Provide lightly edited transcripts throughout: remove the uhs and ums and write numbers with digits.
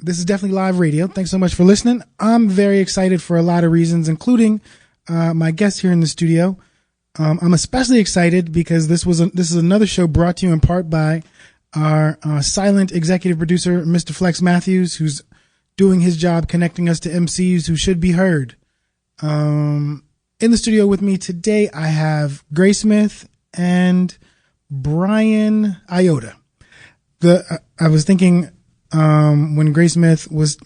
This is definitely live radio. Thanks so much for listening. I'm very excited for a lot of reasons, including my guest here in the studio. I'm especially excited because this is another show brought to you in part by our silent executive producer, Mr. Flex Matthews, who's doing his job connecting us to MCs who should be heard. In the studio with me today, I have Gray Smith and Brion Aiota. I was thinking when Gray Smith was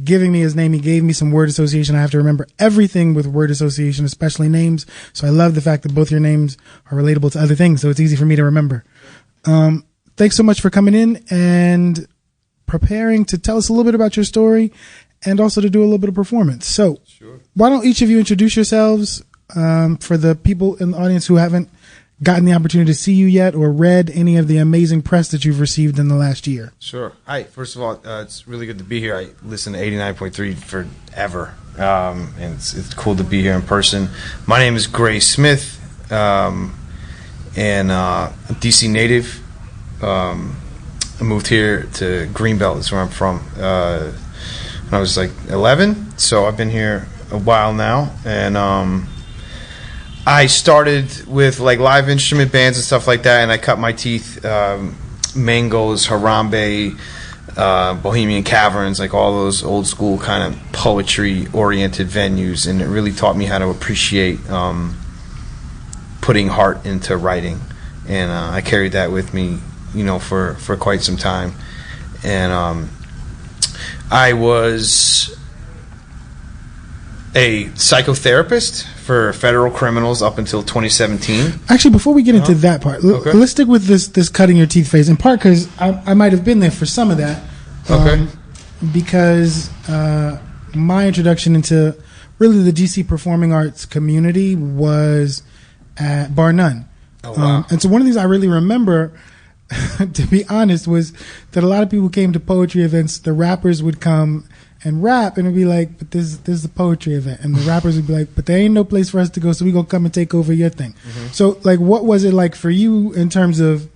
giving me his name, he gave me some word association. I have to remember everything with word association, especially names. So I love the fact that both your names are relatable to other things, so it's easy for me to remember. Thanks so much for coming in and preparing to tell us a little bit about your story and also to do a little bit of performance. So sure. Why don't each of you introduce yourselves for the people in the audience who haven't gotten the opportunity to see you yet or read any of the amazing press that you've received in the last year? Sure. Hi. First of all, it's really good to be here. I listened to 89.3 forever, and it's cool to be here in person. My name is Gray Smith, and I'm a DC native. I moved here to Greenbelt, that's where I'm from, when I was like 11, so I've been here a while now, and I started with like live instrument bands and stuff like that, and I cut my teeth, Mangos, Harambe, Bohemian Caverns, like all those old school kind of poetry-oriented venues, and it really taught me how to appreciate putting heart into writing, and I carried that with me, for quite some time. And I was a psychotherapist for federal criminals up until 2017. Actually, before we get into that part, okay. Let's stick with this cutting your teeth phase, in part because I might have been there for some of that. Okay. Because my introduction into really the DC performing arts community was at Bar None. Oh, wow. And so one of the things I really remember, to be honest, was that a lot of people came to poetry events. The rappers would come and rap, and it'd be like, but this is a poetry event, and the rappers would be like, but there ain't no place for us to go, so we gonna come and take over your thing. Mm-hmm. So, like, what was it like for you in terms of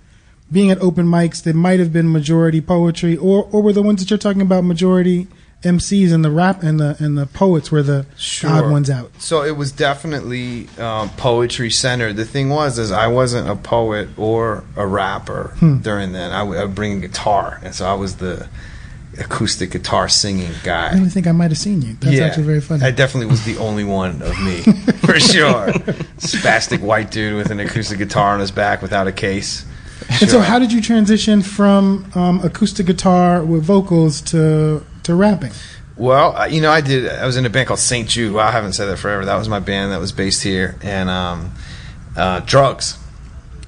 being at open mics that might have been majority poetry, or were the ones that you're talking about majority MCs and the rap and the poets were the odd ones out? So it was definitely poetry centered. The thing was, I wasn't a poet or a rapper during then. I would bring a guitar, and so I was the acoustic guitar singing guy. I really think I might have seen you. That's actually very funny. I definitely was the only one of me, for sure. Spastic white dude with an acoustic guitar on his back without a case. Sure. And so how did you transition from acoustic guitar with vocals to rapping? Well, I was in a band called St. Jude. Well, I haven't said that forever. That was my band that was based here. And drugs.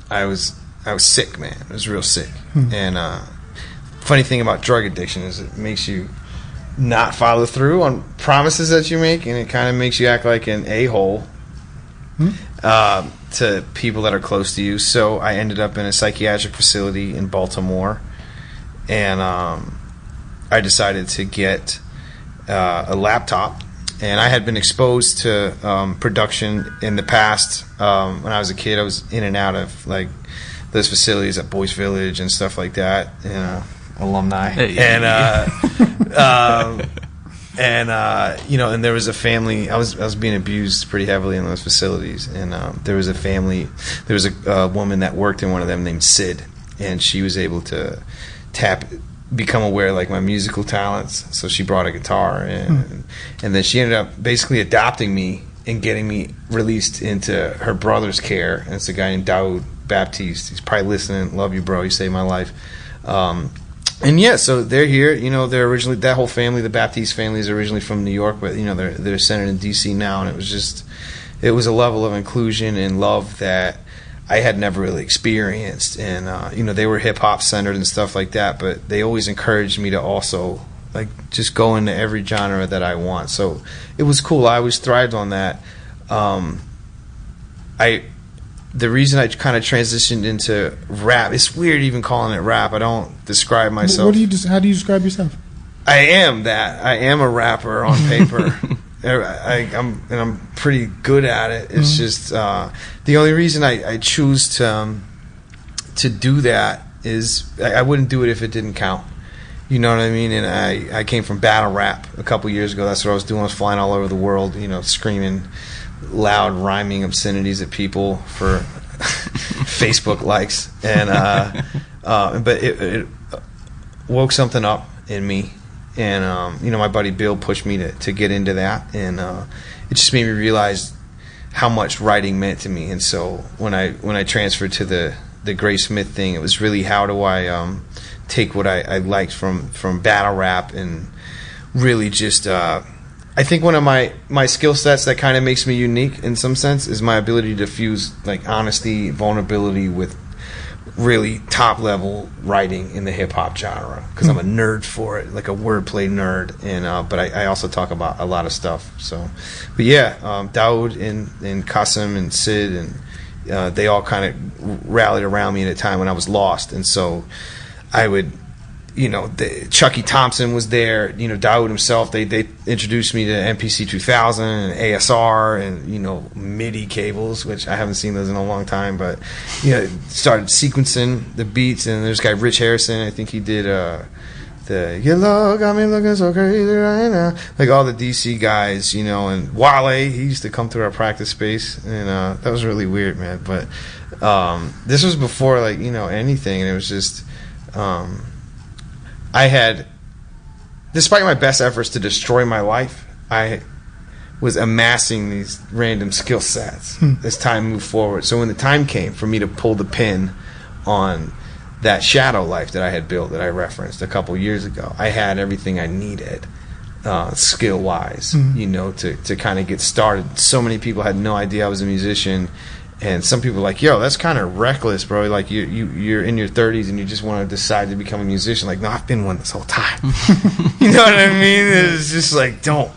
I was sick, man. I was real sick. And funny thing about drug addiction is it makes you not follow through on promises that you make, and it kind of makes you act like an a-hole to people that are close to you. So I ended up in a psychiatric facility in Baltimore, and I decided to get a laptop. And I had been exposed to production in the past. When I was a kid, I was in and out of like those facilities at Boys Village and stuff like that, alumni. Hey. And there was a family. I was being abused pretty heavily in those facilities, and there was a family. There was a woman that worked in one of them named Sid, and she was able to become aware of like my musical talents. So she brought a guitar, and then she ended up basically adopting me and getting me released into her brother's care. And it's a guy named Daoud Baptiste. He's probably listening. Love you, bro. You saved my life. And yeah, so they're here. They're originally, that whole family, the Baptiste family, is originally from New York, but they're centered in DC now. And it was a level of inclusion and love that I had never really experienced. And they were hip hop centered and stuff like that, but they always encouraged me to also like just go into every genre that I want. So it was cool. I always thrived on that. The reason I kind of transitioned into rap, it's weird even calling it rap. I don't describe myself. How do you describe yourself? I am that. I am a rapper on paper. I'm pretty good at it. It's just the only reason I choose to do that is I wouldn't do it if it didn't count. You know what I mean? And I came from battle rap a couple years ago. That's what I was doing. I was flying all over the world, you know, screaming loud rhyming obscenities at people for Facebook likes. And but it woke something up in me. And you know, my buddy Bill pushed me to get into that, and it just made me realize how much writing meant to me. And so when I transferred to the Gray Smith thing, it was really, how do I take what I liked from battle rap and really just I think one of my skill sets that kind of makes me unique in some sense is my ability to fuse like honesty, vulnerability with really top level writing in the hip hop genre, because I'm a nerd for it, like a wordplay nerd. And but I also talk about a lot of stuff. So, but yeah, Daoud and Qasim and Sid and they all kind of rallied around me at a time when I was lost. And so I would, you know, Chucky Thompson was there, you know, Daoud himself, they introduced me to MPC 2000 and ASR and, you know, MIDI cables, which I haven't seen those in a long time, but, you know, started sequencing the beats. And there's this guy Rich Harrison, I think he did the "Your love got me looking so crazy right now," like all the DC guys, you know. And Wale, he used to come through our practice space, and that was really weird, man. But this was before, like, you know, anything, and it was just I had, despite my best efforts to destroy my life, I was amassing these random skill sets as time moved forward. So when the time came for me to pull the pin on that shadow life that I had built, that I referenced a couple years ago, I had everything I needed skill-wise, you know, to kind of get started. So many people had no idea I was a musician. And some people are like, yo, that's kind of reckless, bro. Like, you're in your 30s and you just want to decide to become a musician. Like, no, I've been one this whole time. You know what I mean? It's just like, don't.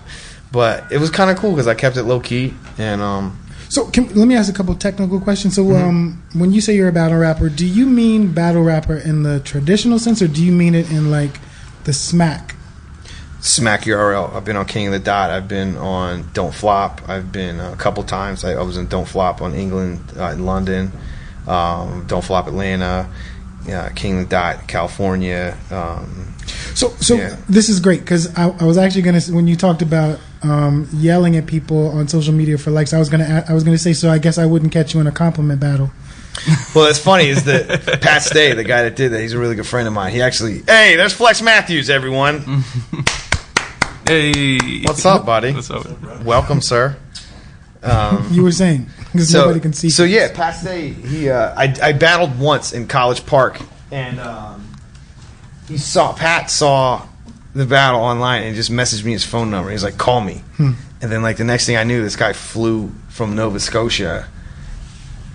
But it was kind of cool because I kept it low key. And so let me ask a couple technical questions. So when you say you're a battle rapper, do you mean battle rapper in the traditional sense, or do you mean it in like the smack? Smack URL. I've been on King of the Dot. I've been on Don't Flop. I've been a couple times. I was in Don't Flop on England, in London. Don't Flop Atlanta. King of the Dot, California. So yeah. This is great, because I was actually going to, when you talked about yelling at people on social media for likes, I was going to say, so I guess I wouldn't catch you in a compliment battle. Well, that's funny is that Pat Stay, the guy that did that, he's a really good friend of mine. He actually, hey, there's Flex Matthews, everyone. Hey, what's up, buddy? What's up? Welcome, sir. You were saying, because nobody can see. So yeah, Pat Stay, I battled once in College Park, and Pat saw the battle online and just messaged me his phone number. He's like, call me. And then like the next thing I knew, this guy flew from Nova Scotia.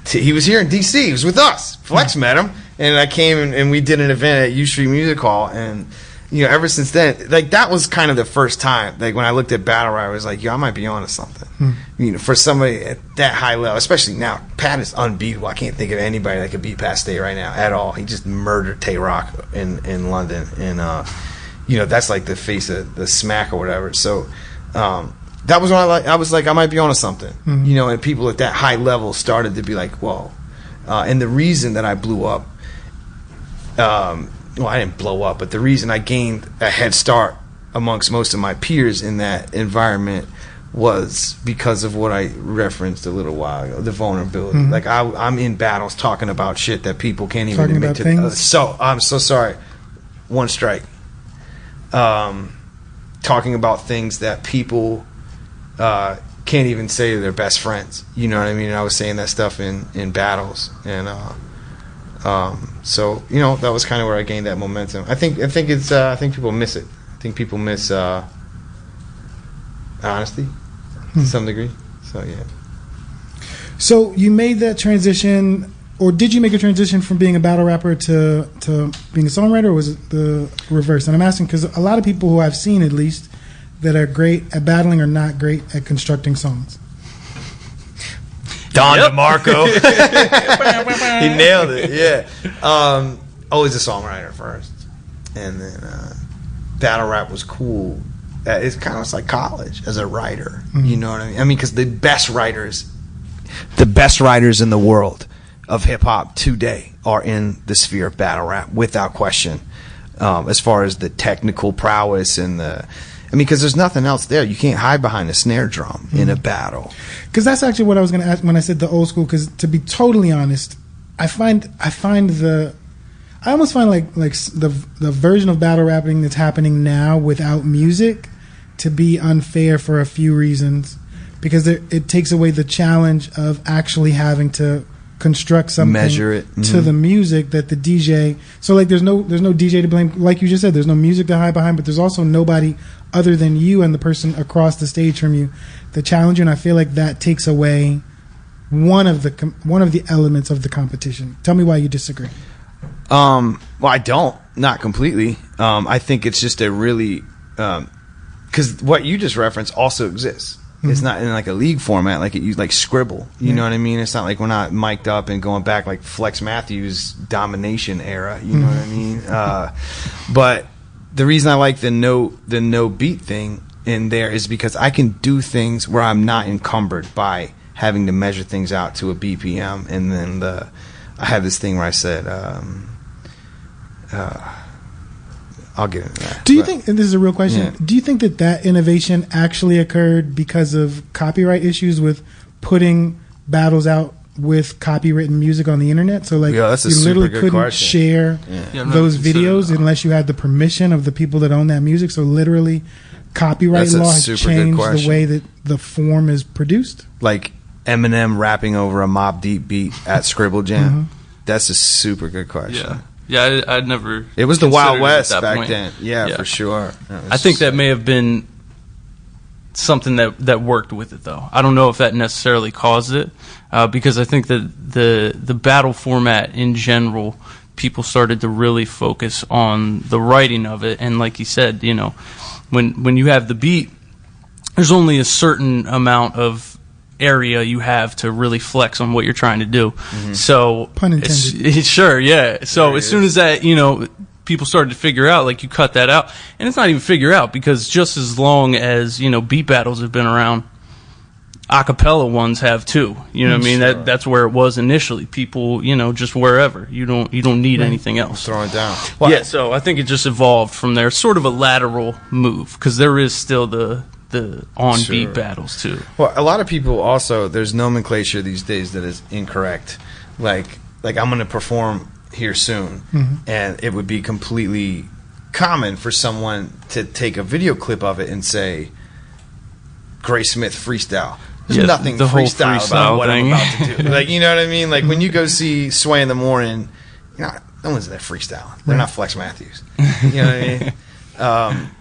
He was here in DC. He was with us. Flex met him, and I came and we did an event at U Street Music Hall. And you know, ever since then, like that was kind of the first time. Like when I looked at battle rap, I was like, yo, I might be onto something. You know, for somebody at that high level, especially now, Pat is unbeatable. I can't think of anybody that could beat Pat Stay right now at all. He just murdered Tay Rock in London, and you know, that's like the face of the smack or whatever. So that was when I was like, I might be onto something. You know, and people at that high level started to be like, whoa. And the reason that I blew up, well, I didn't blow up, but the reason I gained a head start amongst most of my peers in that environment was because of what I referenced a little while ago, the vulnerability. Like I'm in battles talking about shit that people can't even admit to. So I'm so sorry. One strike. Talking about things that people can't even say to their best friends. You know what I mean? And I was saying that stuff in battles, and so you know, that was kind of where I gained that momentum. I think people miss it. I think people miss honesty to some degree. So yeah. So you made that transition, or did you make a transition from being a battle rapper to being a songwriter, or was it the reverse? And I'm asking because a lot of people who I've seen, at least, that are great at battling are not great at constructing songs. Don DeMarco. He nailed it, yeah. Always a songwriter first. And then battle rap was cool. It's kind of like college as a writer. You know what I mean? I mean, because the best writers in the world of hip-hop today are in the sphere of battle rap, without question. as far as the technical prowess and because there's nothing else there. You can't hide behind a snare drum in a battle. Because that's actually what I was going to ask when I said the old school. Because to be totally honest, I almost find like the version of battle rapping that's happening now without music to be unfair for a few reasons. Because it takes away the challenge of actually having to construct something, measure it to the music that the DJ. So like there's no DJ to blame. Like you just said, there's no music to hide behind, but there's also nobody other than you and the person across the stage from you to challenge you. And I feel like that takes away one of the elements of the competition. Tell me why you disagree. Well, I don't, not completely. I think it's just a really because what you just referenced also exists. It's not in like a league format like it used, like Scribble. You know what I mean? It's not like we're not mic'd up and going back like Flex Matthews domination era. You know what I mean? But the reason I like the no beat thing in there is because I can do things where I'm not encumbered by having to measure things out to a BPM. And then I had this thing where I said, I'll get into that. Do you think, and this is a real question, do you think that innovation actually occurred because of copyright issues with putting battles out with copywritten music on the internet? So like that's a you literally couldn't question. share those videos unless you had the permission of the people that own that music. So literally copyright law has changed the way that the form is produced? Like Eminem rapping over a Mobb Deep beat at Scribble Jam? That's a super good question. Yeah, I'd never. It was the Wild West back point. then. Yeah, for sure. I think that may have been something that worked with it, though. I don't know if that necessarily caused it, because I think that the battle format in general, people started to really focus on the writing of it, and like you said, you know, when you have the beat, there's only a certain amount of area you have to really flex on what you're trying to do. So pun intended. Sure, yeah. So as soon as that, you know, people started to figure out, like, you cut that out, and it's not even figure out, because just as long as, you know, beat battles have been around, acapella ones have too. You know what I mean? That's where it was initially. People, you know, just wherever. You don't need anything else. Throw it down. Well, so I think it just evolved from there. Sort of a lateral move, because there is still the on-beat battles too. Well, a lot of people also, there's nomenclature these days that is incorrect. Like I'm going to perform here soon, and it would be completely common for someone to take a video clip of it and say, Gray Smith freestyle. There's nothing freestyle about what I'm about to do. Like, you know what I mean? Like when you go see Sway in the Morning, you know, no one's there freestyling. They're not Flex Matthews. You know what I mean?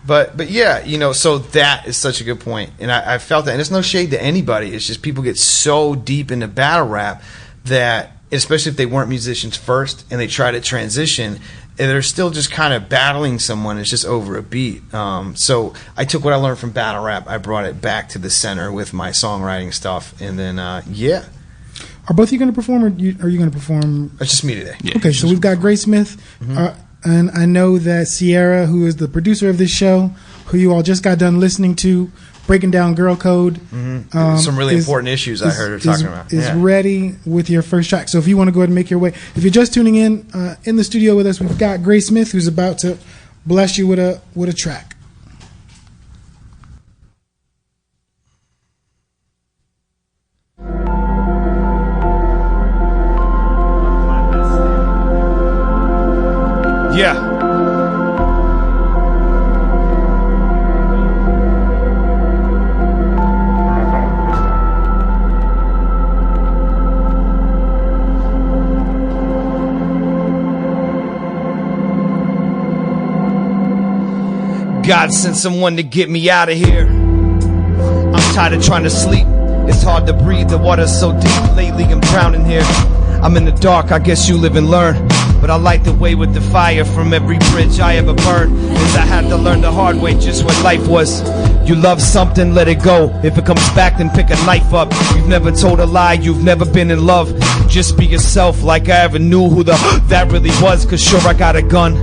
But yeah, you know, so that is such a good point, and I felt that, and it's no shade to anybody. It's just people get so deep into battle rap that, especially if they weren't musicians first and they try to transition, and they're still just kind of battling someone. It's just over a beat. So I took what I learned from battle rap, I brought it back to the center with my songwriting stuff, and then Are both of you going to perform, or are you going to perform? It's just me today. Yeah. Okay, so we've got Gray Smith. And I know that Sierra, who is the producer of this show, who you all just got done listening to, breaking down Girl Code. Some really important issues I heard her talking about. Is ready with your first track. So if you want to go ahead and make your way. If you're just tuning in the studio with us, we've got Gray Smith, who's about to bless you with a track. Yeah. God sent someone to get me out of here. I'm tired of trying to sleep. It's hard to breathe, the water's so deep. Lately I'm drowning here. I'm in the dark, I guess you live and learn. But I light the way with the fire from every bridge I ever burned. Cause I had to learn the hard way just what life was. You love something, let it go. If it comes back, then pick a knife up. You've never told a lie, you've never been in love. Just be yourself, like I ever knew who that really was. Cause sure, I got a gun.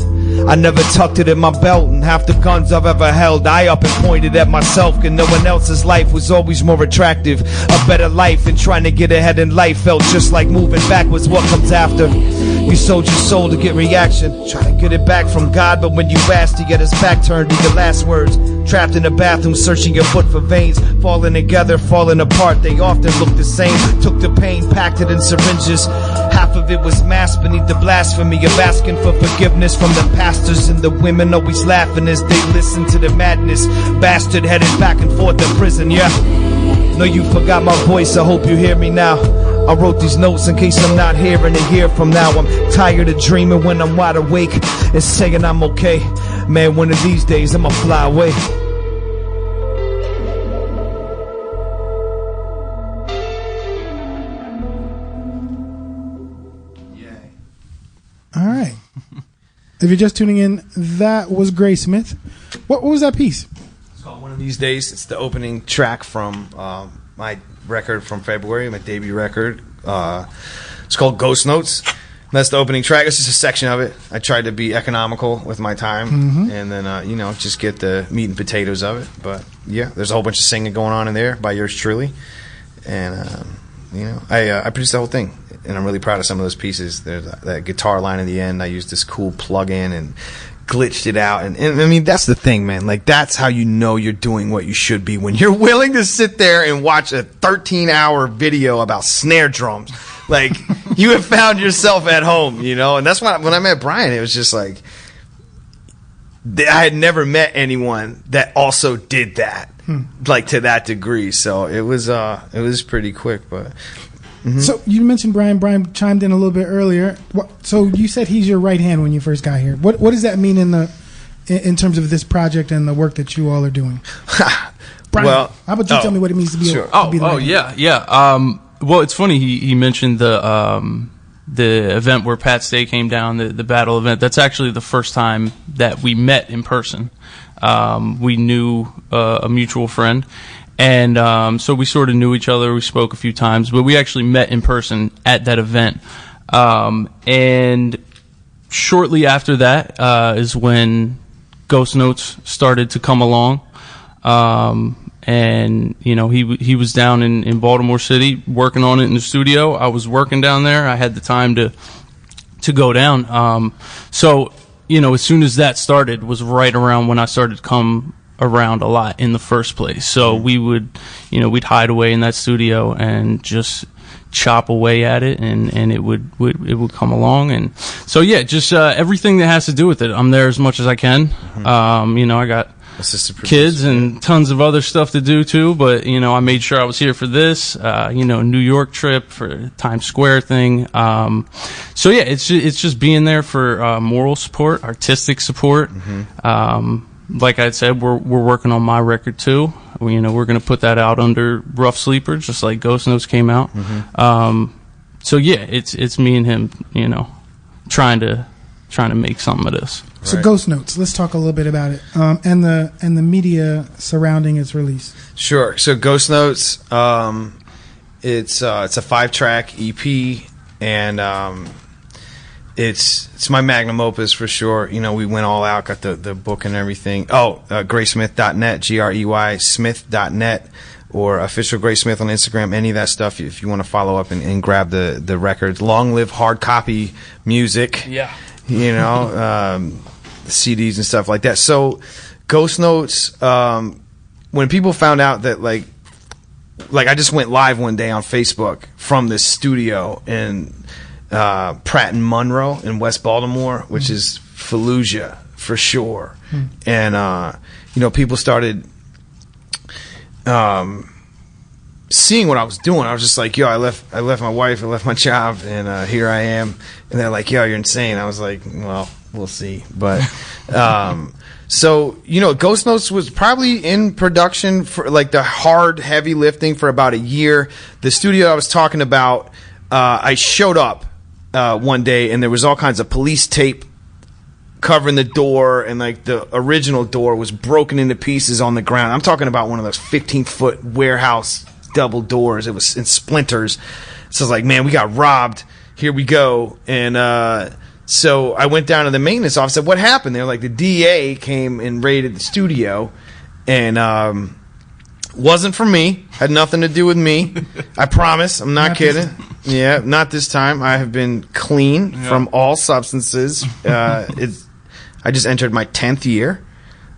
I never tucked it in my belt, and half the guns I've ever held I up and pointed at myself, and no one else's life was always more attractive. A better life, and trying to get ahead in life felt just like moving backwards. What comes after? You sold your soul to get reaction, try to get it back from God, but when you asked, you get his back turned to your last words. Trapped in a bathroom, searching your foot for veins, falling together, falling apart, they often look the same. Took the pain, packed it in syringes. Half of it was masked beneath the blasphemy of asking for forgiveness from the pastors, and the women always laughing as they listen to the madness. Bastard headed back and forth to prison, yeah. No, you forgot my voice, I hope you hear me now. I wrote these notes in case I'm not here in a year from now. I'm tired of dreaming when I'm wide awake and saying I'm okay. Man, one of these days I'ma fly away. All right. If you're just tuning in, that was Gray Smith. What was that piece? It's called One of These Days. It's the opening track from my record from February, my debut record. It's called Ghost Notes. That's the opening track. It's just a section of it. I tried to be economical with my time, and then just get the meat and potatoes of it. But yeah, there's a whole bunch of singing going on in there by yours truly, and I produced the whole thing, and I'm really proud of some of those pieces. There's that guitar line in the end. I used this cool plug-in and glitched it out, and I mean, that's the thing, man. Like, that's how you know you're doing what you should be, when you're willing to sit there and watch a 13-hour video about snare drums. Like, you have found yourself at home, and that's why when I met Brion, it was just like, I had never met anyone that also did that, like, to that degree. So it was pretty quick, but. So you mentioned Brion. Brion chimed in a little bit earlier. So you said he's your right hand when you first got here. What does that mean in terms of this project and the work that you all are doing? Brion, well, how about you tell me what it means to be? Sure. Be the right hand? Yeah. Well, it's funny he mentioned the event where Pat Stay came down, the battle event. That's actually the first time that we met in person. We knew a mutual friend. And so we sort of knew each other. We spoke a few times, but we actually met in person at that event. And shortly after that is when Ghost Notes started to come along. And he was down in Baltimore City working on it in the studio. I was working down there. I had the time to go down. So as soon as that started was right around when I started to come around a lot in the first place. So we would, we'd hide away in that studio and just chop away at it, and it would come along. And so yeah, just everything that has to do with it, I'm there as much as I can. I got kids and tons of other stuff to do too, but I made sure I was here for this New York trip, for Times Square thing. So yeah, it's just being there for moral support, artistic support. Like I said, we're working on my record too. We're going to put that out under Rough Sleeper, just like Ghost Notes came out. So yeah, it's me and him, trying to make something of this. So Ghost Notes, let's talk a little bit about it, and the media surrounding its release. Sure. So Ghost Notes, it's a 5-track EP, and it's my magnum opus for sure. We went all out, got the book and everything. Graysmith.net, GREY Smith.net, or official Gray Smith on Instagram. Any of that stuff, if you want to follow up and grab the records. Long live hard copy music. Yeah. CDs and stuff like that. So Ghost Notes, when people found out that like I just went live one day on Facebook from this studio in Pratt and Monroe in West Baltimore, which is Fallujah for sure. And people started seeing what I was doing. I was just like, yo, I left my wife, I left my job, and here I am. And they're like, yo, you're insane. I was like, well, we'll see. But so Ghost Notes was probably in production for like the hard heavy lifting for about a year. The studio I was talking about, I showed up one day, and there was all kinds of police tape covering the door, and like the original door was broken into pieces on the ground. I'm talking about one of those 15-foot warehouse double doors. It was in splinters. So I was like, man, we got robbed. Here we go. And So I went down to the maintenance office. Said, "What happened?" They were like, "The DA came and raided the studio, and wasn't for me. Had nothing to do with me. I promise. I'm not kidding. Yeah, not this time. I have been clean from all substances. I just entered my 10th year,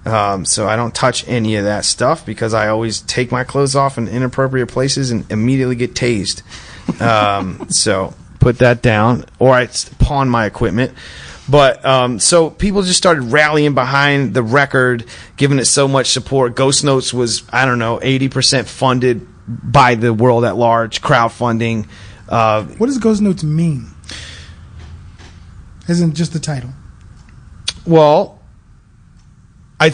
so I don't touch any of that stuff because I always take my clothes off in inappropriate places and immediately get tased. So put that down, or I pawn my equipment." But so people just started rallying behind the record, giving it so much support. Ghost Notes was, I don't know, 80% funded by the world at large, crowdfunding. What does Ghost Notes mean? Isn't just the title? Well, I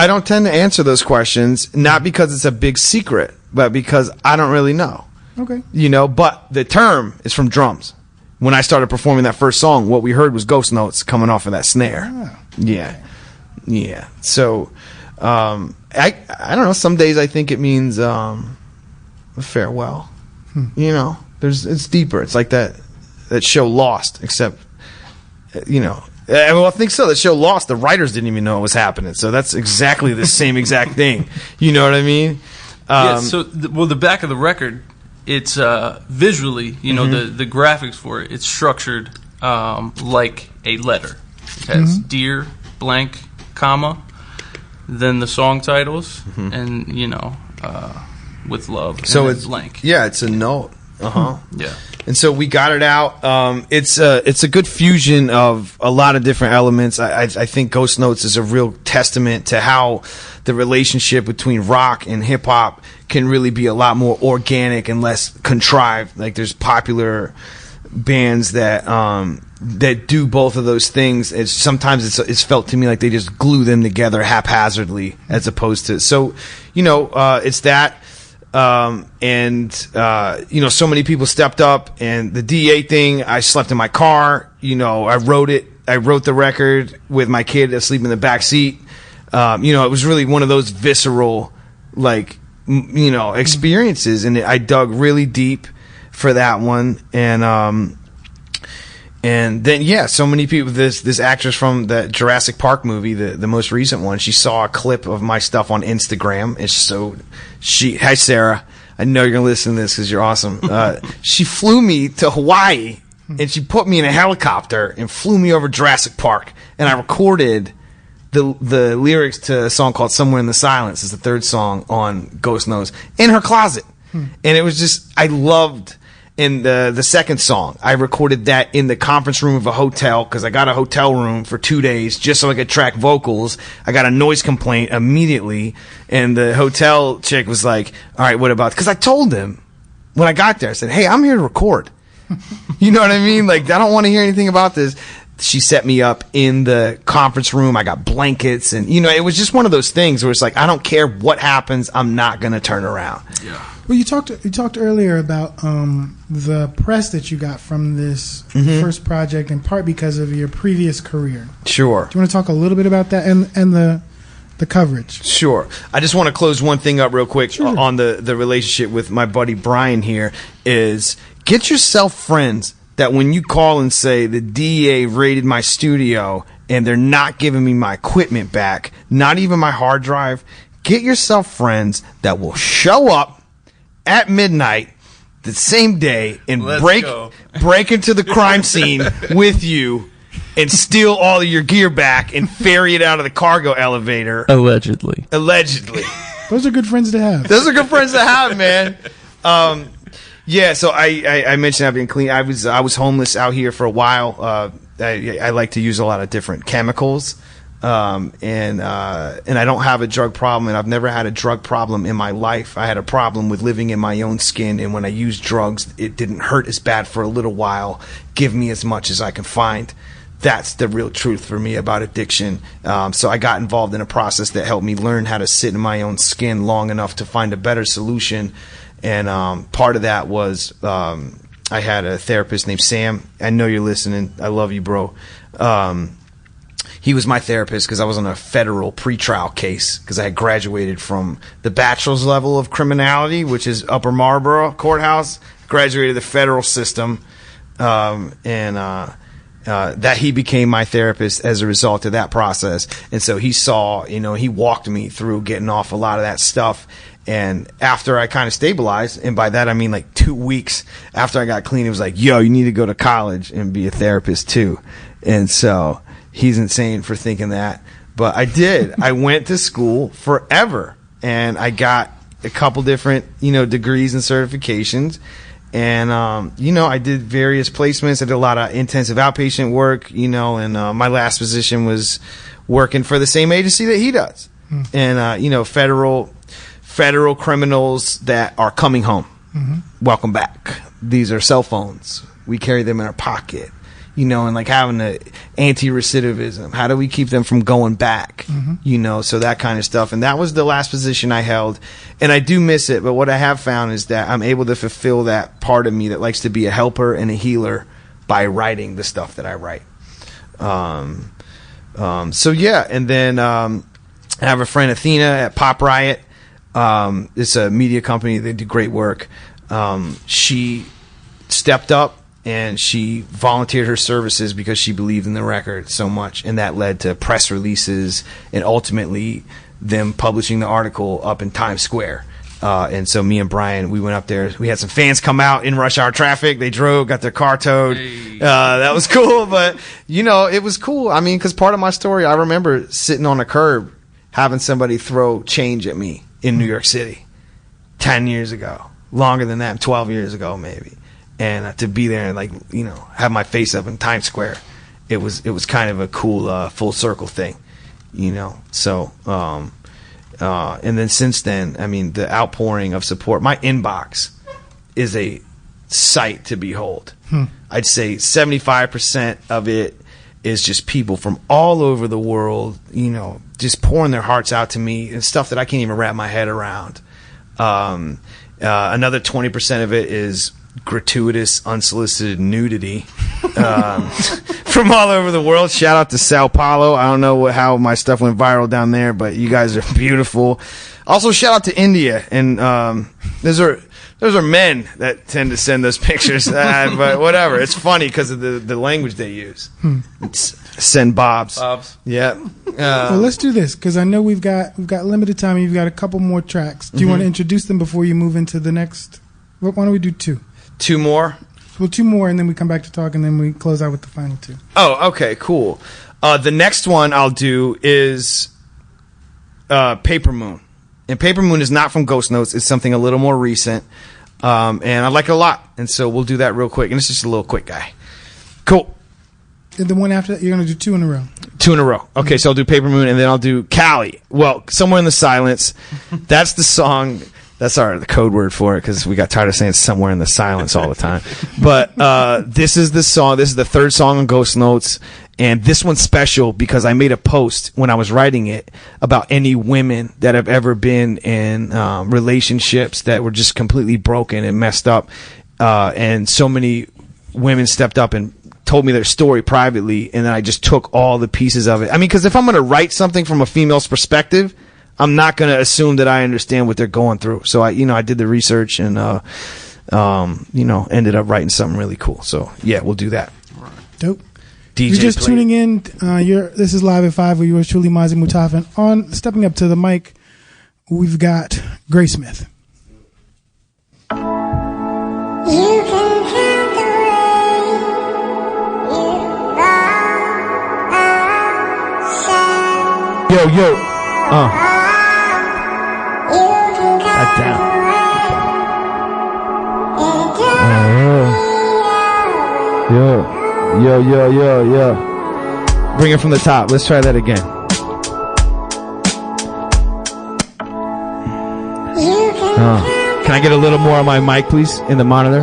don't tend to answer those questions, not because it's a big secret, but because I don't really know. Okay. You know, but the term is from drums. When I started performing that first song, what we heard was Ghost Notes coming off of that snare. Ah, yeah. okay. Yeah. So, I don't know. Some days I think it means a farewell. You know, it's deeper. It's like that show Lost, except, you know, well, I think so. The show Lost, the writers didn't even know it was happening. So that's exactly the same exact thing. You know what I mean? Yeah. So, the back of the record, it's visually, you know, the graphics for it, it's structured like a letter. It has dear, blank, comma, then the song titles, and, you know, with love. So and it's blank. Yeah, it's a note. Yeah. And so we got it out. It's a good fusion of a lot of different elements. I think Ghost Notes is a real testament to how the relationship between rock and hip hop can really be a lot more organic and less contrived. Like there's popular bands that do both of those things. Sometimes it's felt to me like they just glue them together haphazardly, as opposed to, so, you know, it's that. You know, so many people stepped up, and the DA thing, I slept in my car. You know, I wrote the record with my kid asleep in the back seat. You know, it was really one of those visceral, like, you know, experiences, and I dug really deep for that one. And then, yeah, so many people, this actress from the Jurassic Park movie, the most recent one, she saw a clip of my stuff on Instagram. And so hi Sarah, I know you're going to listen to this because you're awesome. She flew me to Hawaii, and she put me in a helicopter and flew me over Jurassic Park. And I recorded the lyrics to a song called Somewhere in the Silence, is the third song on Ghost Notes, in her closet. And it was just, I loved. And the second song, I recorded that in the conference room of a hotel, because I got a hotel room for 2 days just so I could track vocals. I got a noise complaint immediately, and the hotel chick was like, "All right, what about?" Because I told them when I got there, I said, "Hey, I'm here to record." You know what I mean? Like, I don't want to hear anything about this. She set me up in the conference room. I got blankets, and, you know, it was just one of those things where it's like, I don't care what happens, I'm not going to turn around. Yeah. Well, you talked earlier about the press that you got from this first project, in part because of your previous career. Sure. Do you want to talk a little bit about that and the coverage? Sure. I just want to close one thing up real quick. Sure. On the relationship with my buddy Brion here, is get yourself friends that when you call and say the DEA raided my studio and they're not giving me my equipment back, not even my hard drive, get yourself friends that will show up at midnight the same day and break into the crime scene with you and steal all of your gear back and ferry it out of the cargo elevator. Allegedly. Those are good friends to have. Those are good friends to have, man. Yeah, so I mentioned I've been clean. I was homeless out here for a while. I like to use a lot of different chemicals. And I don't have a drug problem, and I've never had a drug problem in my life. I had a problem with living in my own skin, and when I used drugs, it didn't hurt as bad for a little while. Give me as much as I can find. That's the real truth for me about addiction. So I got involved in a process that helped me learn how to sit in my own skin long enough to find a better solution. And part of that was I had a therapist named Sam. I know you're listening. I love you, bro. He was my therapist because I was on a federal pretrial case because I had graduated from the bachelor's level of criminality, which is Upper Marlboro Courthouse, graduated the federal system, and that he became my therapist as a result of that process. And so he saw, he walked me through getting off a lot of that stuff. And after I kind of stabilized, and by that I mean like 2 weeks after I got clean, it was like, yo, you need to go to college and be a therapist too. And so he's insane for thinking that. But I did. I went to school forever, and I got a couple different, degrees and certifications. And, I did various placements. I did a lot of intensive outpatient work, and my last position was working for the same agency that he does. And, federal criminals that are coming home. Welcome back. These are cell phones. We carry them in our pocket, and like having the anti-recidivism. How do we keep them from going back? So that kind of stuff. And that was the last position I held. And I do miss it. But what I have found is that I'm able to fulfill that part of me that likes to be a helper and a healer by writing the stuff that I write. So yeah. And then, I have a friend, Athena, at Pop Riot. It's a media company. They do great work. She stepped up and she volunteered her services because she believed in the record so much. And that led to press releases and ultimately them publishing the article up in Times Square. And so me and Brian, we went up there. We had some fans come out in rush hour traffic. They drove, got their car towed. Hey. That was cool. But, it was cool. I mean, because part of my story, I remember sitting on a curb having somebody throw change at me in New York City 10 years ago, longer than that, 12 years ago maybe. And to be there and have my face up in Times Square, it was kind of a cool full circle thing, So and then since then, I mean, the outpouring of support. My inbox is a sight to behold. I'd say 75% of it is just people from all over the world, just pouring their hearts out to me and stuff that I can't even wrap my head around. Another 20% of it is gratuitous, unsolicited nudity from all over the world. Shout out to Sao Paulo. I don't know how my stuff went viral down there, but you guys are beautiful. Also, shout out to India. And those are men that tend to send those pictures, but whatever. It's funny because of the language they use. It's send Bobs. Yeah. Well, let's do this because I know we've got limited time. And you've got a couple more tracks. Do you want to introduce them before you move into the next? Why don't we do two? 2 more? Well, 2 more, and then we come back to talk, and then we close out with the final 2. Oh, okay, cool. The next one I'll do is Paper Moon. And Paper Moon is not from Ghost Notes. It's something a little more recent. And I like it a lot. And so we'll do that real quick. And it's just a little quick guy. Cool. And the one after that, you're going to do 2 in a row. 2 in a row. Okay, so I'll do Paper Moon, and then I'll do Cali. Well, Somewhere in the Silence. That's the song. That's the code word for it because we got tired of saying somewhere in the silence all the time. But this is the song. This is the 3rd song on Ghost Notes. And this one's special because I made a post when I was writing it about any women that have ever been in relationships that were just completely broken and messed up. And so many women stepped up and told me their story privately. And then I just took all the pieces of it. I mean, because if I'm going to write something from a female's perspective, I'm not going to assume that I understand what they're going through. So I did the research and, ended up writing something really cool. So yeah, we'll do that. Dope. DJ You're just play. tuning in. This is Live at 5 with yours truly, Mazi Mutaf. And on stepping up to the mic, we've got Gray Smith. You can count the way you outside. Yo. That down. Yo. Bring it from the top. Let's try that again. Can I get a little more on my mic, please, in the monitor?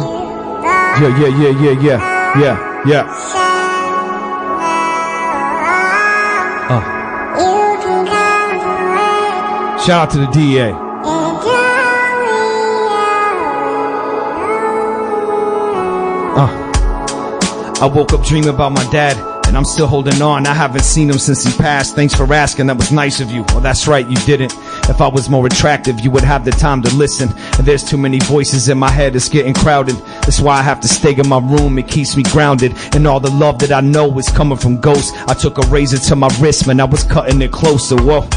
Yeah. Shout out to the DEA. I woke up dreaming about my dad, and I'm still holding on. I haven't seen him since he passed. Thanks for asking, that was nice of you. Well, that's right, you didn't. If I was more attractive, you would have the time to listen. And there's too many voices in my head, it's getting crowded. That's why I have to stay in my room, it keeps me grounded. And all the love that I know is coming from ghosts. I took a razor to my wrist, man, I was cutting it closer. Whoa,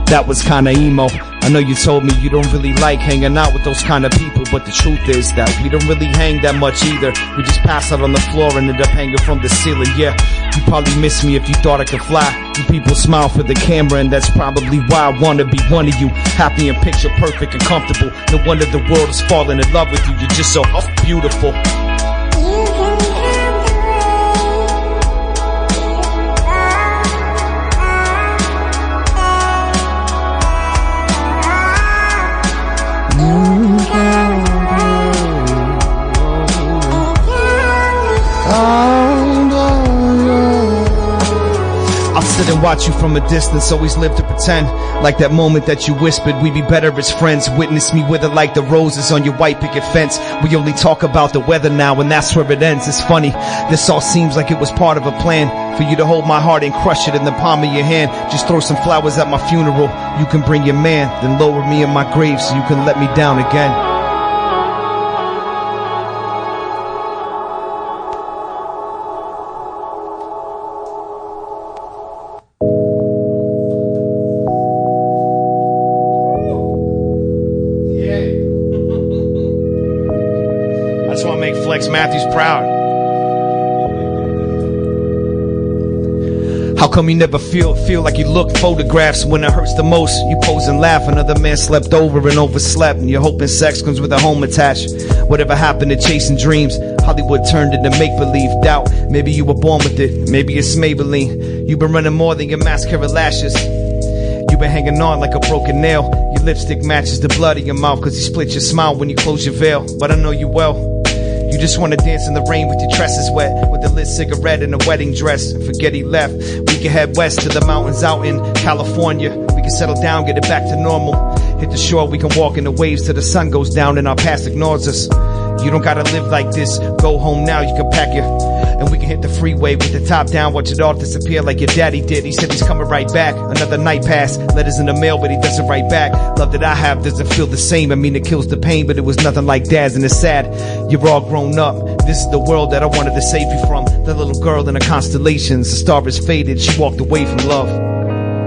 that was kinda emo. I know you told me you don't really like hanging out with those kind of people, but the truth is that we don't really hang that much either. We just pass out on the floor and end up hanging from the ceiling. Yeah, you probably miss me if you thought I could fly. You people smile for the camera, and that's probably why I wanna be one of you. Happy and picture perfect and comfortable. No wonder the world is falling in love with you. You're just so beautiful. You can count the I'll sit and watch you from a distance, always live to pretend. Like that moment that you whispered we'd be better as friends. Witness me wither like the roses on your white picket fence. We only talk about the weather now, and that's where it ends. It's funny, this all seems like it was part of a plan. For you to hold my heart and crush it in the palm of your hand. Just throw some flowers at my funeral. You can bring your man, then lower me in my grave so you can let me down again. I just want to make Flex Matthews proud. How come you never feel like you look photographs when it hurts the most? You pose and laugh, another man slept over and overslept, and you're hoping sex comes with a home attached. Whatever happened to chasing dreams? Hollywood turned into make-believe. Doubt, maybe you were born with it, maybe it's Maybelline. You've been running more than your mascara lashes. You've been hanging on like a broken nail. Your lipstick matches the blood in your mouth, cause you split your smile when you close your veil. But I know you well. You just wanna dance in the rain with your tresses wet, with a lit cigarette and a wedding dress, and forget he left. We can head west to the mountains out in California. We can settle down, get it back to normal. Hit the shore, we can walk in the waves till the sun goes down and our past ignores us. You don't gotta live like this, go home now, you can pack your, and we can hit the freeway with the top down, watch it all disappear like your daddy did. He said he's coming right back, another night passed, letters in the mail but he doesn't write back. Love that I have doesn't feel the same, I mean it kills the pain, but it was nothing like dad's, and it's sad. You're all grown up, this is the world that I wanted to save you from. The little girl in the constellations, the star is faded, she walked away from love.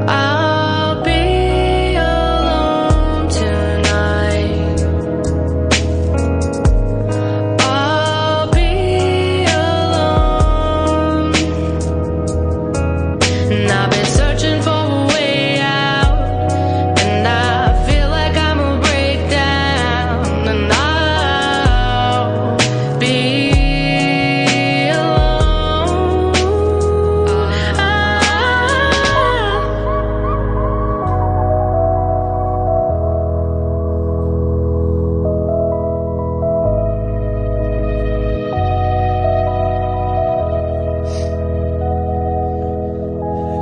I'll be alone tonight. I'll be alone. And I've been searching for a way out, and I feel like I'm a breakdown, and I'll be alone.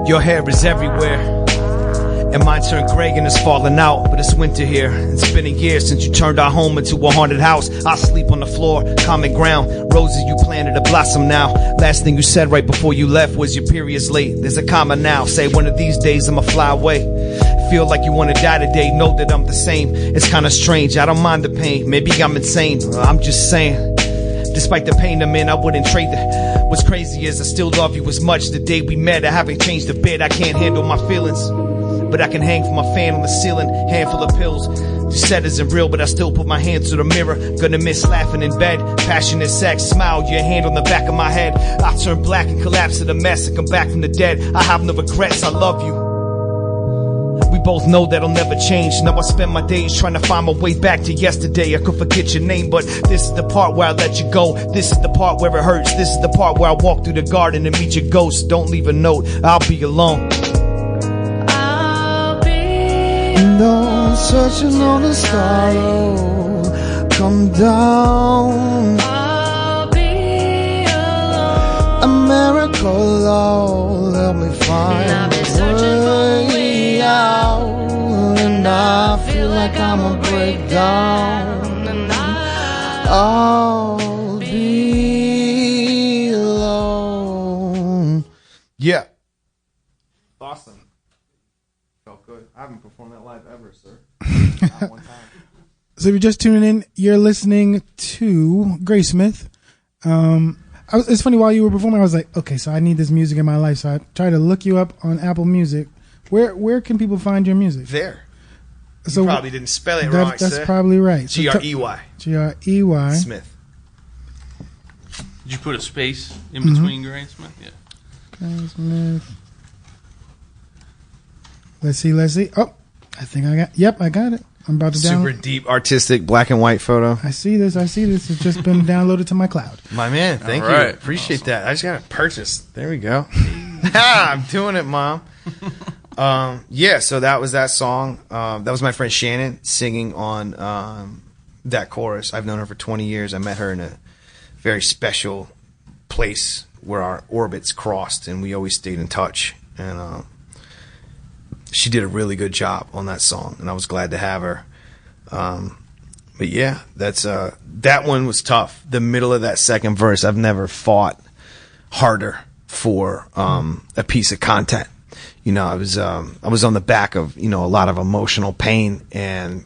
Your hair is everywhere, and mine turned gray and it's falling out, but it's winter here. It's been a year since you turned our home into a haunted house. I sleep on the floor, common ground. Roses you planted to blossom now. Last thing you said right before you left was your period's late. There's a comma now, say one of these days I'ma fly away. Feel like you wanna die today, know that I'm the same. It's kinda strange, I don't mind the pain. Maybe I'm insane, I'm just saying. Despite the pain I'm in, I wouldn't trade it. What's crazy is I still love you as much the day we met. I haven't changed a bit, I can't handle my feelings, but I can hang from my fan on the ceiling. Handful of pills, you said isn't real, but I still put my hand to the mirror. Gonna miss laughing in bed, passionate sex, smile, your hand on the back of my head. I turn black and collapse in a mess and come back from the dead. I have no regrets, I love you. We both know that'll never change. Now I spend my days trying to find my way back to yesterday. I could forget your name, but this is the part where I let you go. This is the part where it hurts. This is the part where I walk through the garden and meet your ghost. Don't leave a note, I'll be alone. I'll be No searching on the sky, oh, come down. I'll be alone. A miracle, oh, help me find And I've been a searching for a way way out. And I feel like I'm a breakdown. And I'll I'll be alone. Yeah. Awesome. Felt good. I haven't performed. perform that live ever, sir. Not one time. So if you're just tuning in, you're listening to Graysmith. It's funny, while you were performing, I was like, okay, so I need this music in my life. So I tried to look you up on Apple Music. Where can people find your music? There. So You probably didn't spell it wrong, That's sir. probably right. So Grey. Grey. Smith. Did you put a space in between Gray and Smith? Yeah. Graysmith. Let's see. Oh, I think I got it. I'm about to Super download. deep, artistic, black and white photo. I see this. It's just been downloaded to my cloud. My man, thank All you. right. Appreciate that. I just got it purchased. There we go. I'm doing it, Mom. Yeah, so that was that song. That was my friend Shannon singing on that chorus. I've known her for 20 years. I met her in a very special place where our orbits crossed, and we always stayed in touch. And she did a really good job on that song, and I was glad to have her. But yeah, that's that one was tough. The middle of that second verse, I've never fought harder for a piece of content. You know, I was on the back of, you know, a lot of emotional pain, and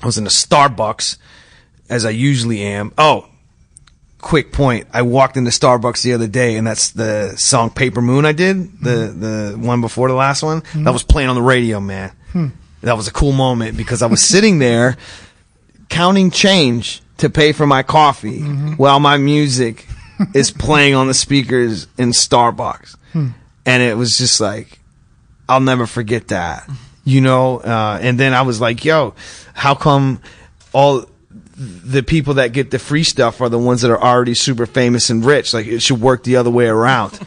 I was in a Starbucks, as I usually am. Oh, quick point. I walked into Starbucks the other day, and that's the song Paper Moon I did, the one before the last one. That was playing on the radio, man. That was a cool moment because I was sitting there counting change to pay for my coffee while my music is playing on the speakers in Starbucks. And it was just like, I'll never forget that, you know? And then I was like, yo, how come all the people that get the free stuff are the ones that are already super famous and rich? Like, it should work the other way around.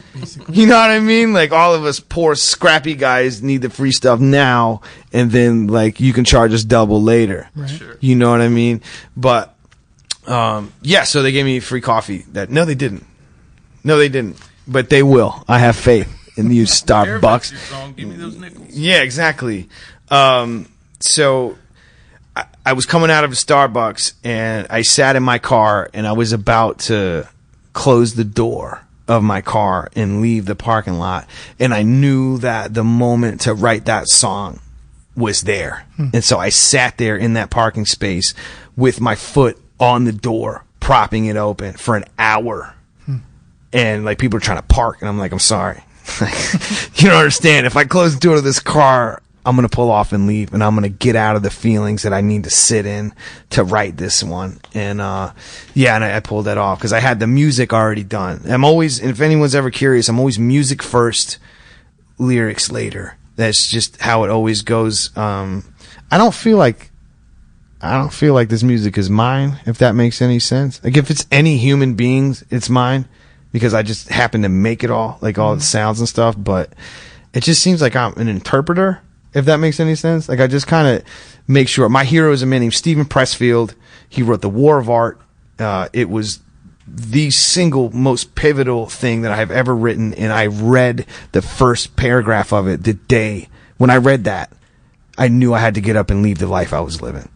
You know what I mean? Like, all of us poor, scrappy guys need the free stuff now, and then, like, you can charge us double later. Right. Sure. You know what I mean? But, yeah, so they gave me free coffee. No, they didn't. But they will. I have faith in you, Starbucks. Your song, give me those nickels. Yeah, exactly. So I was coming out of a Starbucks, and I sat in my car, and I was about to close the door of my car and leave the parking lot. And I knew that the moment to write that song was there. And so I sat there in that parking space with my foot on the door, propping it open for an hour. And like, people are trying to park, and I'm like, I'm sorry. You don't understand. If I close the door to this car, I'm going to pull off and leave, and I'm going to get out of the feelings that I need to sit in to write this one. And, yeah, and I pulled that off because I had the music already done. I'm always, and if anyone's ever curious, I'm always music first, lyrics later. That's just how it always goes. I don't feel like this music is mine, if that makes any sense. Like, if it's any human beings, it's mine, because I just happen to make it all, like all the sounds and stuff. But it just seems like I'm an interpreter, if that makes any sense. Like, I just kind of make sure. My hero is a man named Stephen Pressfield. He wrote The War of Art. It was the single most pivotal thing that I have ever written, and I read the first paragraph of it the day. When I read that, I knew I had to get up and leave the life I was living.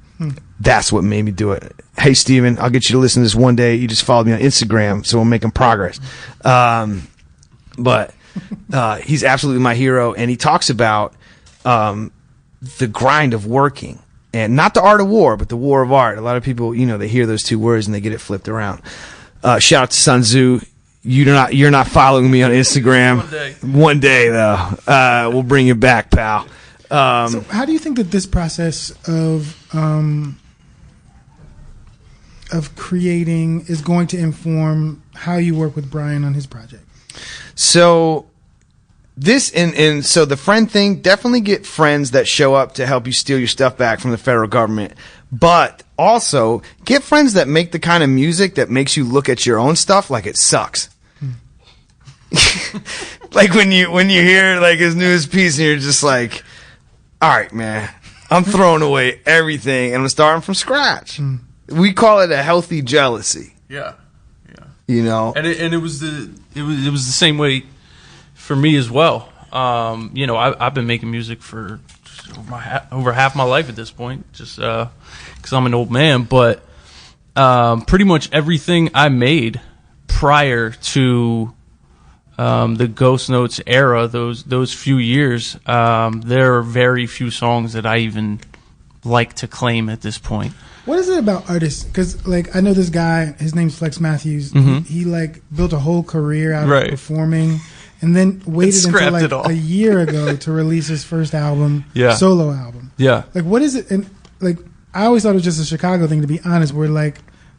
That's what made me do it. Hey, Steven, I'll get you to listen to this one day. You just followed me on Instagram, so we're making progress. But he's absolutely my hero, and he talks about the grind of working, and not the art of war, but the war of art. A lot of people, you know, they hear those two words and they get it flipped around. Shout out to Sun Tzu. You're not following me on Instagram. One day though, we'll bring you back, pal. So how do you think that this process of creating is going to inform how you work with Brion on his project? So this and so the friend thing, definitely get friends that show up to help you steal your stuff back from the federal government. But also get friends that make the kind of music that makes you look at your own stuff like it sucks. Like when you hear like his newest piece and you're just like, all right, man, I'm throwing away everything and I'm starting from scratch. We call it a healthy jealousy. Yeah. You know, And it was the same way for me as well. You know, I've been making music for over half my life at this point, just because I'm an old man. But pretty much everything I made prior to the Ghost Notes era, those few years, there are very few songs that I even like to claim at this point. What is it about artists? Because, like, I know this guy, his name's Flex Matthews. He like, built a whole career out of performing and then waited until, like, a year ago to release his first album, solo album. Yeah. Like, what is it? And, like, I always thought it was just a Chicago thing, to be honest, where, like,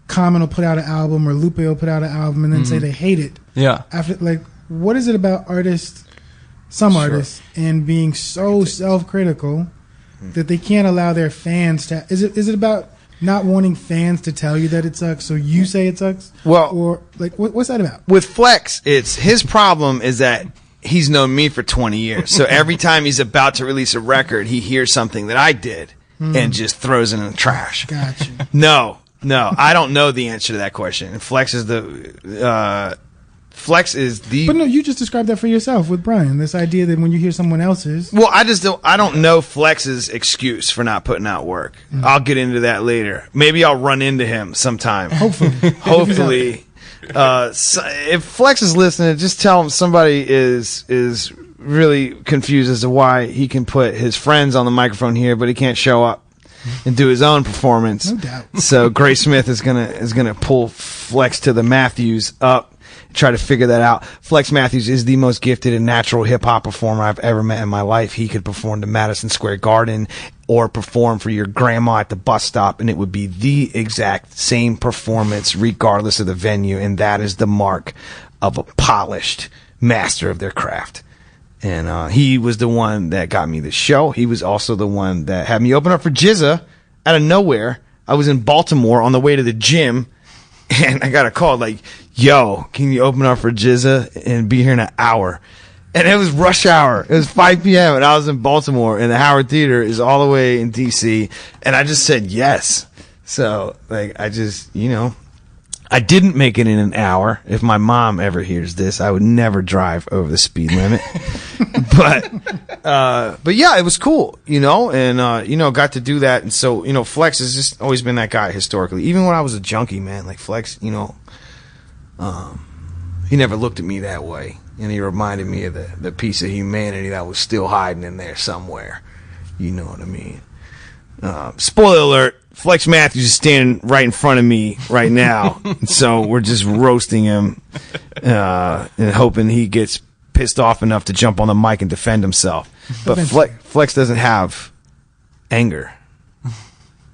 Common will put out an album or Lupe will put out an album and then say they hate it. Yeah. After, like, what is it about artists, some artists, and being so self-critical that they can't allow their fans to... Is it about not wanting fans to tell you that it sucks, so you say it sucks? Well, or like, what's that about? With Flex, it's his problem is that he's known me for 20 years. So every time he's about to release a record, he hears something that I did and just throws it in the trash. Gotcha. No, I don't know the answer to that question. Flex is the But no, you just described that for yourself with Brion. This idea that when you hear someone else's... Well, I don't know Flex's excuse for not putting out work. I'll get into that later. Maybe I'll run into him sometime. Hopefully. So if Flex is listening, just tell him somebody is really confused as to why he can put his friends on the microphone here, but he can't show up and do his own performance. No doubt. So Gray Smith is gonna pull Flex to the Matthews up. Try to figure that out. Flex Matthews is the most gifted and natural hip-hop performer I've ever met in my life. He could perform to Madison Square Garden or perform for your grandma at the bus stop, and it would be the exact same performance regardless of the venue, and that is the mark of a polished master of their craft. And he was the one that got me the show. He was also the one that had me open up for Jizza out of nowhere. I was in Baltimore on the way to the gym, and I got a call like, yo, can you open up for Jizza and be here in an hour? And it was rush hour. It was 5 p.m. and I was in Baltimore, and the Howard Theater is all the way in D.C. And I just said yes. So, like, I didn't make it in an hour. If my mom ever hears this, I would never drive over the speed limit. But yeah, it was cool, and, got to do that. And so, Flex has just always been that guy historically. Even when I was a junkie, man, like Flex, he never looked at me that way, and he reminded me of the piece of humanity that was still hiding in there somewhere. You know what I mean? Spoiler alert, Flex Matthews is standing right in front of me right now, so we're just roasting him and hoping he gets pissed off enough to jump on the mic and defend himself. But Flex doesn't have anger.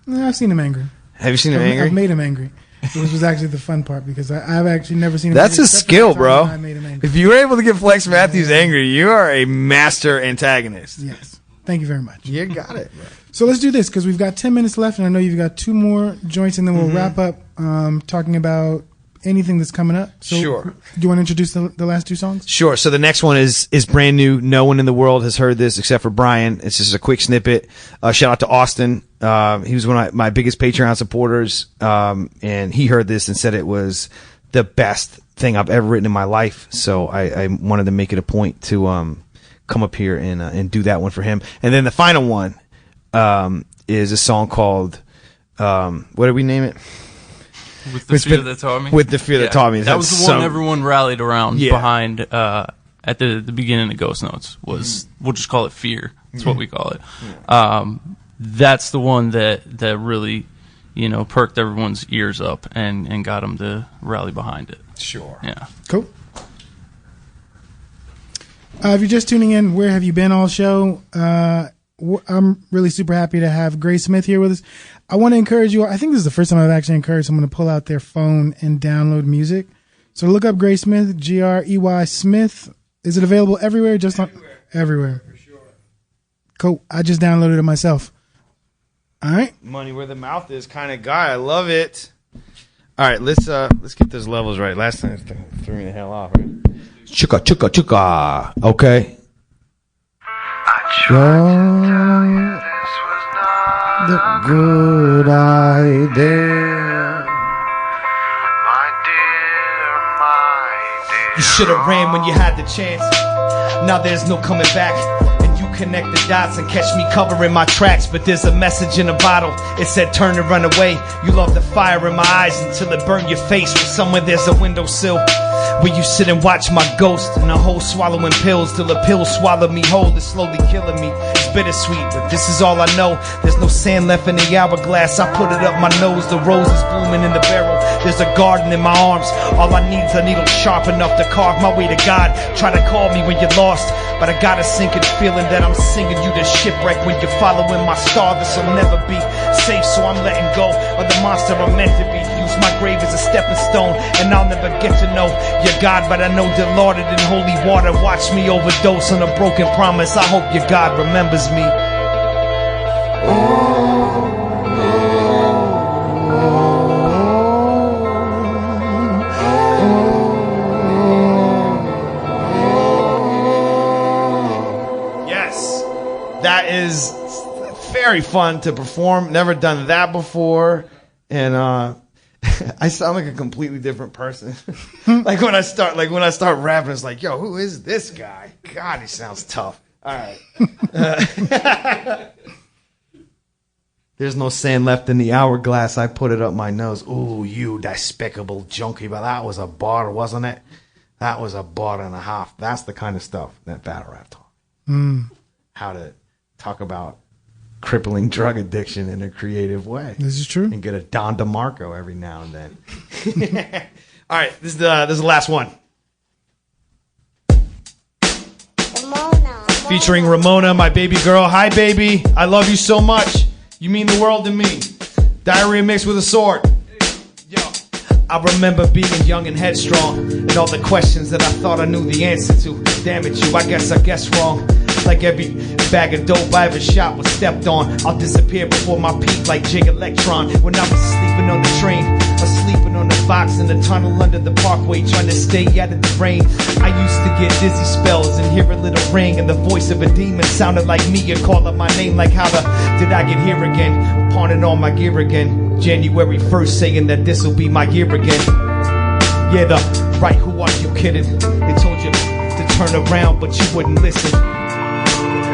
I've seen him angry. Have you seen him angry? I've made him angry. Which was actually the fun part, because I've actually never seen him. That's a skill, bro. If you were able to get Flex Matthews angry, you are a master antagonist. Yes. Thank you very much. You got it, bro. So let's do this, because we've got 10 minutes left, and I know you've got 2 more joints, and then we'll wrap up talking about anything that's coming up. So sure. Do you want to introduce the last 2 songs? Sure. So the next one is brand new. No one in the world has heard this except for Brion. It's just a quick snippet. Shout out to Austin. He was one of my biggest Patreon supporters, and he heard this and said it was the best thing I've ever written in my life. So I wanted to make it a point to come up here and do that one for him. And then the final one is a song called what did we name it? With the Fear That Taught Me. With the Fear That Taught Me. That was the one everyone rallied around behind at the beginning of Ghost Notes. We'll just call it Fear. That's what we call it. That's the one that really, perked everyone's ears up and got them to rally behind it. Sure. Yeah. Cool. If you're just tuning in, where have you been all show? I'm really super happy to have Gray Smith here with us. I want to encourage you. I think this is the first time I've actually encouraged someone to pull out their phone and download music. So look up Gray Smith, Grey Smith. Is it available everywhere? Just everywhere. For sure. Cool. I just downloaded it myself. All right. Money where the mouth is kind of guy. I love it. All right, let's get those levels right. Last time it threw me the hell off, right? Chukka, chukka, chukka. Okay. The good idea. You should have ran when you had the chance. Now there's no coming back. And you connect the dots and catch me covering my tracks. But there's a message in a bottle. It said turn and run away. You love the fire in my eyes until it burned your face. But somewhere there's a windowsill where you sit and watch my ghost in a hole swallowing pills till the pills swallow me whole. It's slowly killing me. It's bittersweet, but this is all I know. There's no sand left in the hourglass. I put it up my nose. The rose is blooming in the barrel. There's a garden in my arms. All I need is a needle sharp enough to carve my way to God. Try to call me when you're lost, but I got a sinking feeling that I'm singing you to shipwreck when you're following my star. This'll never be safe, so I'm letting go of the monster I'm meant to be. Use my grave as a stepping stone, and I'll never get to know your God, but I know the Lord in holy water. Watch me overdose on a broken promise. I hope your God remembers me. Yes, that is very fun to perform. Never done that before, and I sound like a completely different person. like when I start rapping, it's like, yo, who is this guy? God, he sounds tough. All right. There's no sand left in the hourglass. I put it up my nose. Ooh, you despicable junkie. But that was a bar, wasn't it? That was a bar and a half. That's the kind of stuff that battle rap talk. How to talk about crippling drug addiction in a creative way. This is true. And get a Don DeMarco every now and then. All right, this is the last one. Ramona. Featuring Ramona, my baby girl. Hi, baby. I love you so much. You mean the world to me. Diarrhea mixed with a sword. Yo. I remember being young and headstrong, and all the questions that I thought I knew the answer to. Damn it, you, I guess wrong. Like every bag of dope I ever shot was stepped on. I'll disappear before my peak like Jig Electron. When I was sleeping on the train, or sleeping on the box in the tunnel under the parkway, trying to stay out of the rain. I used to get dizzy spells and hear a little ring, and the voice of a demon sounded like me and calling my name. Like how the did I get here again? Pawning all my gear again. January 1st saying that this'll be my year again. Yeah, the right, who are you kidding? They told you to turn around, but you wouldn't listen.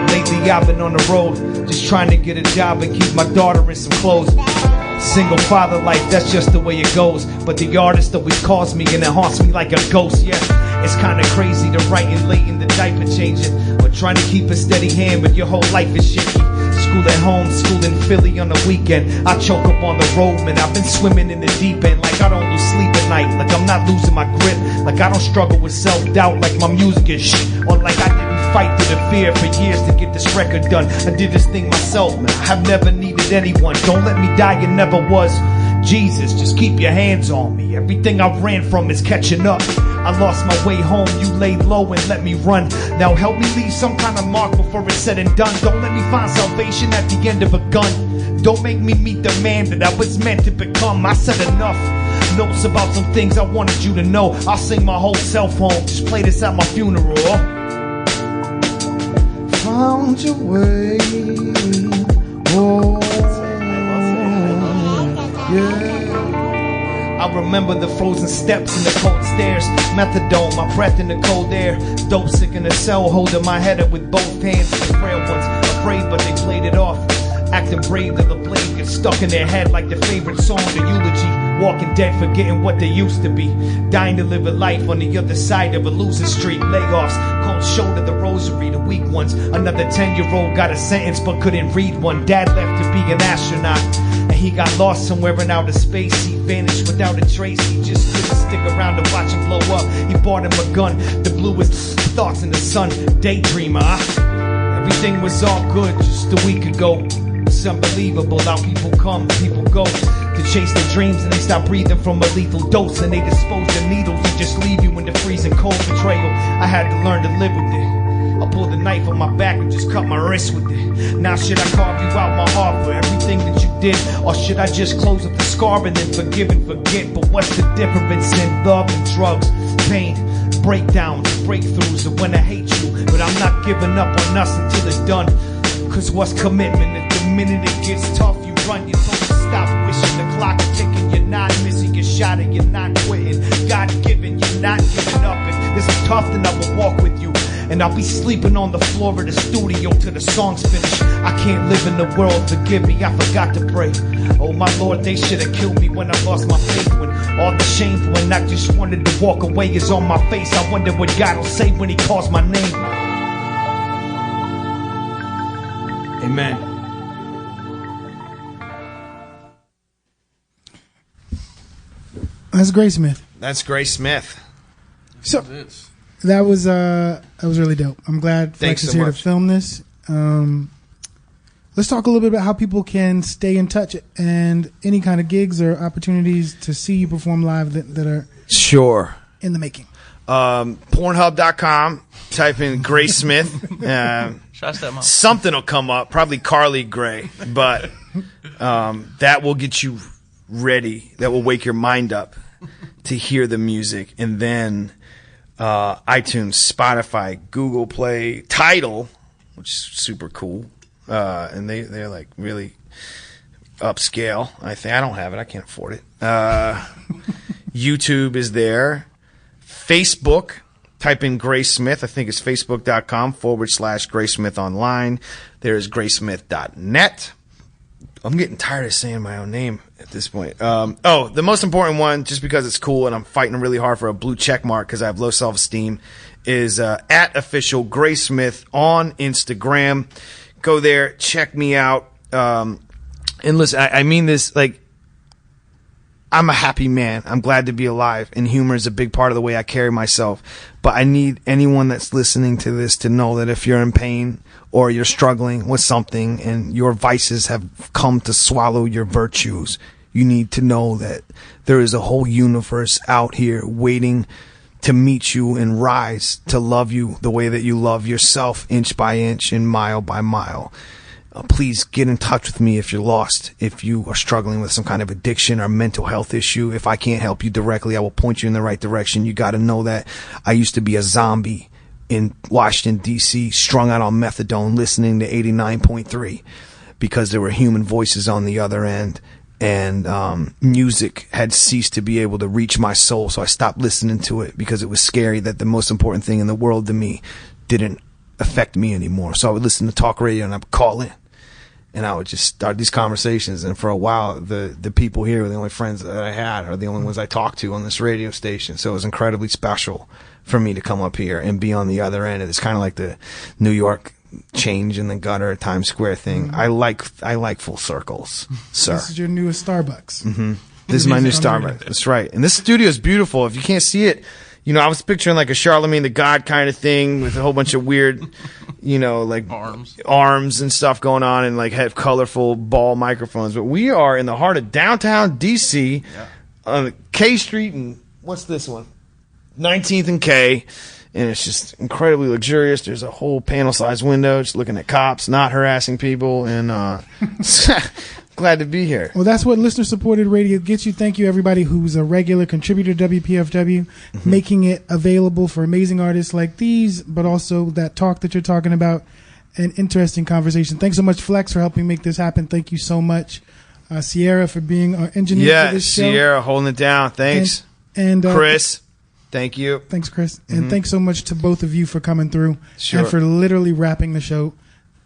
Lately I've been on the road, just trying to get a job and keep my daughter in some clothes. Single father life, that's just the way it goes. But the artist always calls me and it haunts me like a ghost, yeah. It's kinda crazy to write and late in the diaper changing, or trying to keep a steady hand but your whole life is shaky. School at home, school in Philly on the weekend. I choke up on the road, man, I've been swimming in the deep end. Like I don't lose sleep at night, like I'm not losing my grip. Like I don't struggle with self-doubt, like my music is shit. Or like I didn't fight through the fear for years to get this record done. I did this thing myself, man, I've never needed anyone. Don't let me die, you never was. Jesus, just keep your hands on me. Everything I ran from is catching up. I lost my way home, you laid low and let me run. Now help me leave some kind of mark before it's said and done. Don't let me find salvation at the end of a gun. Don't make me meet the man that I was meant to become. I said enough. Notes about some things I wanted you to know. I'll sing my whole self home. Just play this at my funeral. Found your way. Oh, yeah. I remember the frozen steps and the cold stairs. Methadone, my breath in the cold air. Dope sick in a cell, holding my head up with both hands. The frail ones, afraid but they played it off. Acting brave till the blade gets stuck in their head like the favorite song, the eulogy. Walking dead, forgetting what they used to be. Dying to live a life on the other side of a loser street. Layoffs, cold shoulder, the rosary, the weak ones. Another 10-year-old got a sentence but couldn't read one. Dad left to be an astronaut, and he got lost somewhere in outer space. He vanished without a trace. He just couldn't stick around to watch him blow up. He bought him a gun, the bluest thoughts in the sun. Daydreamer, everything was all good just a week ago. It's unbelievable how people come, people go to chase their dreams, and they stop breathing from a lethal dose, and they dispose the needles and just leave you in the freezing cold. Betrayal, I had to learn to live with it. I pulled the knife on my back and just cut my wrist with it. Now should I carve you out my heart for everything that you did, or should I just close up the scar and then forgive and forget? But what's the difference in love and drugs? Pain, breakdowns, breakthroughs, and when I hate you, but I'm not giving up on us until it's done. Cause what's commitment? If the minute it gets tough, you run. You're told to stop wishing, the clock is ticking. You're not missing your shot and you're not quitting. God given, you're not giving up. If this is tough, then I will walk with you. and I'll be sleeping on the floor of the studio till the song's finished. I can't live in the world, forgive me, I forgot to pray. Oh my Lord, they should have killed me when I lost my faith. When all the shameful and I just wanted to walk away is on my face. I wonder what God will say when he calls my name. Amen. That's Grace Smith. That's Grace Smith. So that was really dope. I'm glad Flex Thanks is so here much. to film this. Let's talk a little bit about how people can stay in touch and any kind of gigs or opportunities to see you perform live that are Sure. in the making. Pornhub.com. Type in Grace Smith. Shots that mouth. Something will come up. Probably Carly Gray. But that will get you ready. That will wake your mind up to hear the music. And then iTunes, Spotify, Google Play, Tidal, which is super cool. And they're like really upscale. I think I don't have it. I can't afford it. YouTube is there. Facebook, type in Grace Smith. I think it's facebook.com/Grace Smith online. There is gracesmith.net. I'm getting tired of saying my own name at this point. The most important one, just because it's cool and I'm fighting really hard for a blue check mark because I have low self-esteem, is at official Grace Smith on Instagram. Go there, check me out. And listen, I mean this, like, I'm a happy man. I'm glad to be alive, and humor is a big part of the way I carry myself. But I need anyone that's listening to this to know that if you're in pain or you're struggling with something and your vices have come to swallow your virtues, you need to know that there is a whole universe out here waiting to meet you and rise to love you the way that you love yourself, inch by inch and mile by mile. Please get in touch with me if you're lost, if you are struggling with some kind of addiction or mental health issue. If I can't help you directly, I will point you in the right direction. You got to know that I used to be a zombie in Washington, D.C., strung out on methadone, listening to 89.3 because there were human voices on the other end. And music had ceased to be able to reach my soul, so I stopped listening to it because it was scary that the most important thing in the world to me didn't affect me anymore. So I would listen to talk radio and I would call in. And I would just start these conversations. And for a while, the people here were the only friends that I had, or the only ones I talked to on this radio station. So it was incredibly special for me to come up here and be on the other end. It's kind of like the New York change in the gutter at Times Square thing. Mm-hmm. I like full circles, sir. This is your newest Starbucks. Mm-hmm. This is my new Starbucks. That's right. And this studio is beautiful. If you can't see it, you know, I was picturing like a Charlemagne the God kind of thing with a whole bunch of weird, you know, like arms and stuff going on, and like have colorful ball microphones. But we are in the heart of downtown DC, on K Street, and what's this one? 19th and K. And it's just incredibly luxurious. There's a whole panel-sized window just looking at cops, not harassing people, and glad to be here. Well, that's what listener-supported radio gets you. Thank you, everybody who's a regular contributor to WPFW, making it available for amazing artists like these, but also that talk that you're talking about, an interesting conversation. Thanks so much, Flex, for helping make this happen. Thank you so much. Sierra for being our engineer for this show. Sierra holding it down. Thanks. And Chris, thank you. Thanks, Chris. And thanks so much to both of you for coming through and for literally wrapping the show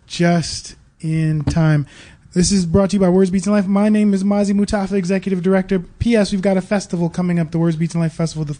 just in time. This is brought to you by Words Beats and Life. My name is Mazi Mutafa, Executive Director. P.S. We've got a festival coming up, the Words Beats and Life Festival, the